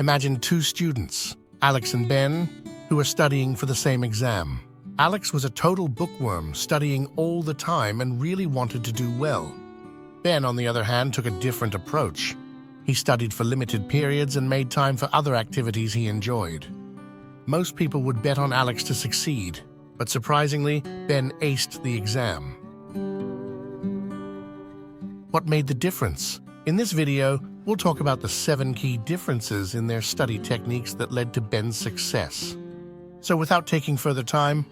Imagine two students, Alex and Ben, who are studying for the same exam. Alex was a total bookworm, studying all the time and really wanted to do well. Ben, on the other hand, took a different approach. He studied for limited periods and made time for other activities he enjoyed. Most people would bet on Alex to succeed, but surprisingly, Ben aced the exam. What made the difference? In this video, we'll talk about the 7 key differences in their study techniques that led to Ben's success. So without taking further time,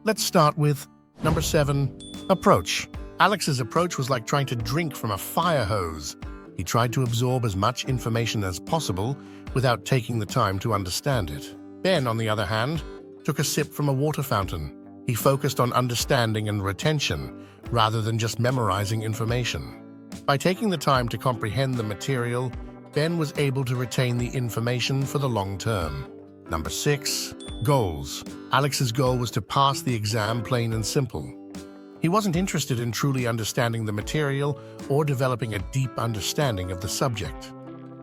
let's start with number 7, approach. Alex's approach was like trying to drink from a fire hose. He tried to absorb as much information as possible without taking the time to understand it. Ben, on the other hand, took a sip from a water fountain. He focused on understanding and retention rather than just memorizing information. By taking the time to comprehend the material, Ben was able to retain the information for the long term. Number 6, goals. Alex's goal was to pass the exam plain and simple. He wasn't interested in truly understanding the material or developing a deep understanding of the subject.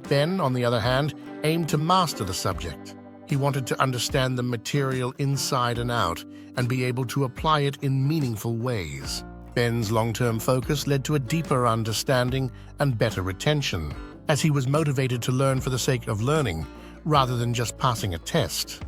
Ben, on the other hand, aimed to master the subject. He wanted to understand the material inside and out and be able to apply it in meaningful ways. Ben's long-term focus led to a deeper understanding and better retention, as he was motivated to learn for the sake of learning rather than just passing a test.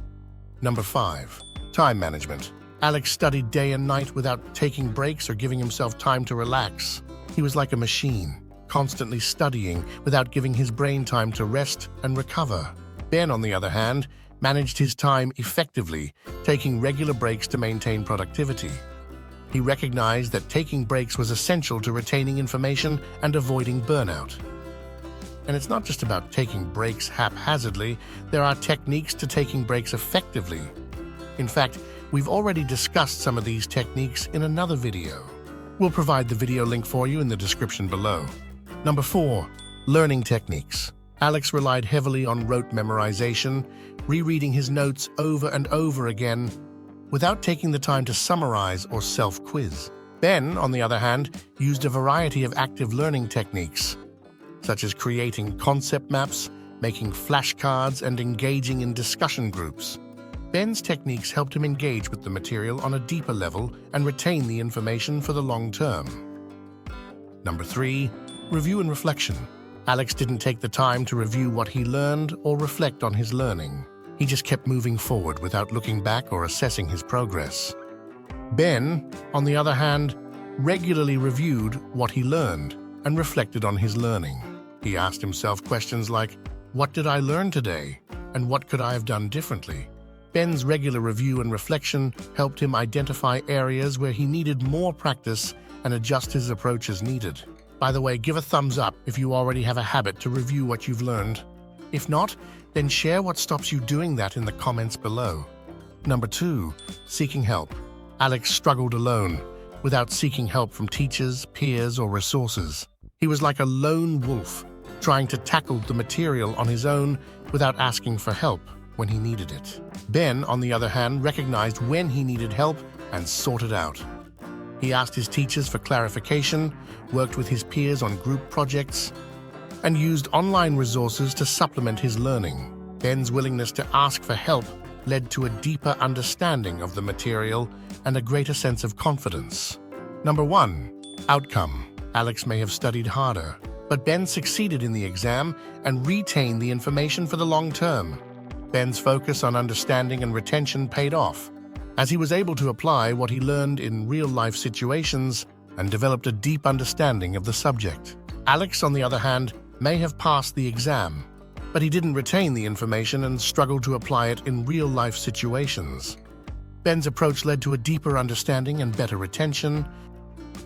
Number 5, time management. Alex studied day and night without taking breaks or giving himself time to relax. He was like a machine, constantly studying without giving his brain time to rest and recover. Ben, on the other hand, managed his time effectively, taking regular breaks to maintain productivity. He recognized that taking breaks was essential to retaining information and avoiding burnout. And it's not just about taking breaks haphazardly, there are techniques to taking breaks effectively. In fact, we've already discussed some of these techniques in another video. We'll provide the video link for you in the description below. Number 4, learning techniques. Alex relied heavily on rote memorization, rereading his notes over and over again, without taking the time to summarize or self-quiz. Ben, on the other hand, used a variety of active learning techniques, such as creating concept maps, making flashcards, and engaging in discussion groups. Ben's techniques helped him engage with the material on a deeper level and retain the information for the long term. Number 3, review and reflection. Alex didn't take the time to review what he learned or reflect on his learning. He just kept moving forward without looking back or assessing his progress. Ben, on the other hand, regularly reviewed what he learned and reflected on his learning. He asked himself questions like, "What did I learn today? And what could I have done differently?" Ben's regular review and reflection helped him identify areas where he needed more practice and adjust his approach as needed. By the way, give a thumbs up if you already have a habit to review what you've learned. If not, then share what stops you doing that in the comments below. Number 2, seeking help. Alex struggled alone, without seeking help from teachers, peers, or resources. He was like a lone wolf, trying to tackle the material on his own without asking for help when he needed it. Ben, on the other hand, recognized when he needed help and sought it out. He asked his teachers for clarification, worked with his peers on group projects, and used online resources to supplement his learning. Ben's willingness to ask for help led to a deeper understanding of the material and a greater sense of confidence. Number 1, outcome. Alex may have studied harder, but Ben succeeded in the exam and retained the information for the long term. Ben's focus on understanding and retention paid off, as he was able to apply what he learned in real-life situations and developed a deep understanding of the subject. Alex, on the other hand, may have passed the exam, but he didn't retain the information and struggled to apply it in real-life situations. Ben's approach led to a deeper understanding and better retention,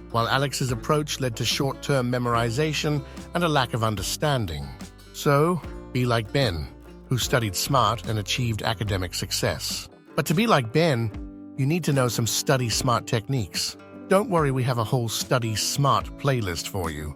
while Alex's approach led to short-term memorization and a lack of understanding. So, be like Ben, who studied smart and achieved academic success. But to be like Ben, you need to know some study smart techniques. Don't worry, we have a whole study smart playlist for you.